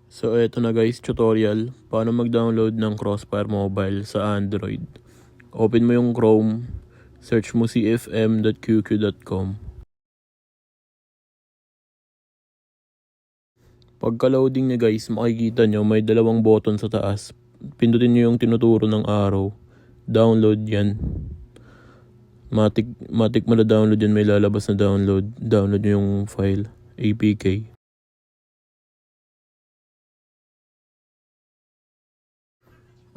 So eto na guys, tutorial paano mag-download ng Crossfire Mobile sa Android. Open mo yung Chrome, search mo cfm.qq.com. Pagka-loading niya guys, makikita nyo may dalawang button sa taas. Pindutin nyo yung tinuturo ng arrow. Download yan. Matik mo na download yan, may lalabas na download. Download nyo yung file, APK.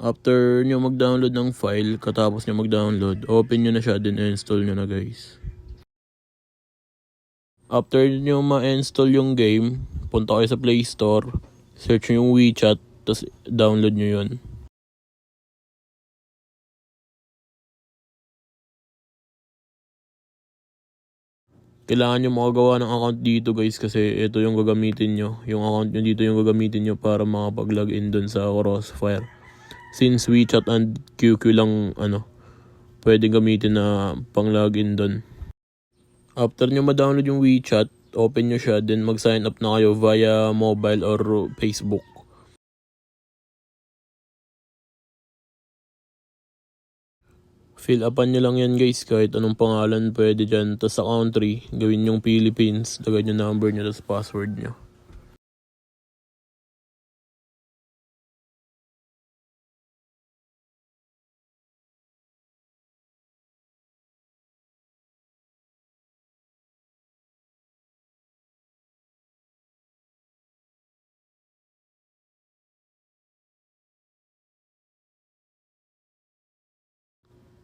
After nyo mag-download ng file, katapos nyo mag-download, open nyo na siya, then install nyo na guys. After nyo ma-install yung game, punta kayo sa Play Store, search nyo yung WeChat, tapos download nyo yun. Kailangan nyo makagawa ng account dito guys kasi ito yung gagamitin nyo. Yung account nyo dito yung gagamitin nyo para makapag-login dun sa Crossfire. Since WeChat and QQ lang pwedeng gamitin na pang-login dun. After nyo ma-download yung WeChat, open nyo siya, then mag-sign up na kayo via mobile or Facebook. Fill upan nyo lang yan guys, kahit anong pangalan pwede dyan. Tapos sa country, gawin yung Philippines, lagay yung number nyo, tapos password nyo.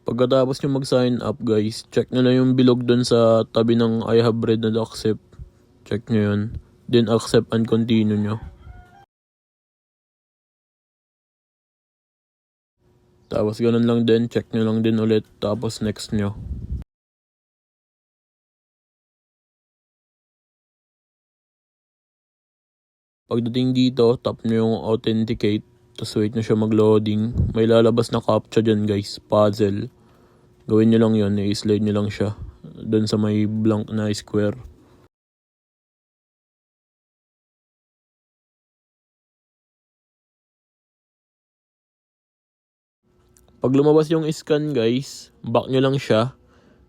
Pagkatapos nyo mag-sign up guys, check nyo lang yung bilog dun sa tabi ng I have read na accept. Check nyo yun. Then accept and continue nyo. Tapos ganun lang din, check nyo lang din ulit, tapos next nyo. Pagdating dito, tap nyo yung authenticate, tapos wait nyo siya mag-loading. May lalabas na captcha dyan guys, puzzle. Gawin nyo lang yun, i-slide nyo lang siya dun sa may blank na square. Pag lumabas yung scan guys, back nyo lang siya,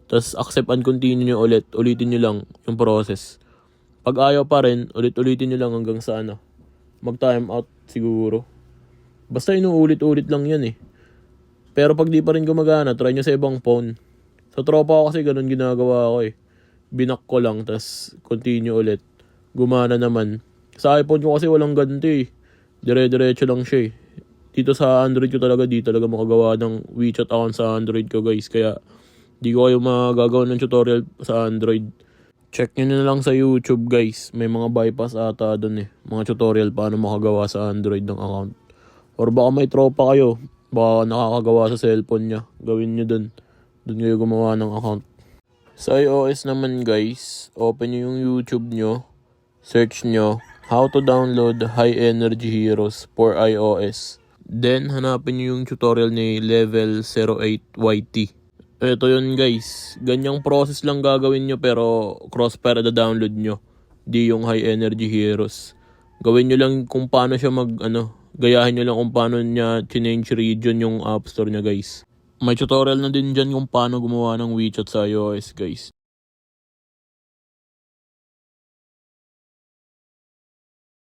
tapos accept and continue nyo ulit, ulitin nyo lang yung process. Pag ayaw pa rin, ulit-ulitin nyo lang hanggang sa mag-time out siguro. Basta inuulit-ulit lang yan eh. Pero pag di pa rin gumagana, try nyo sa ibang phone. Sa tropa ko kasi ganun ginagawa ko eh. Binak ko lang, tas continue ulit. Gumana naman. Sa iPhone ko kasi walang ganito eh. Dire-diretso lang siya eh. Dito sa Android ko talaga, di talaga makagawa ng WeChat account sa Android ko guys. Kaya di ko kayo magagawa ng tutorial sa Android. Check nyo na lang sa YouTube guys. May mga bypass ata dun eh. Mga tutorial paano makagawa sa Android ng account. Or baka may tropa kayo, baka nakakagawa sa cellphone niya. Gawin nyo dun. Dun kayo gumawa ng account. Sa iOS naman guys, open nyo yung YouTube nyo. Search nyo, how to download High Energy Heroes for iOS. Then, hanapin nyo yung tutorial ni Level 08YT. Ito yun guys. Ganyang process lang gagawin nyo pero Crossfire na download nyo. Di yung High Energy Heroes. Gawin nyo lang kung paano siya gayahin nyo lang kung paano niya change region yung App Store niya guys. May tutorial na din dyan kung paano gumawa ng WeChat sa iOS guys.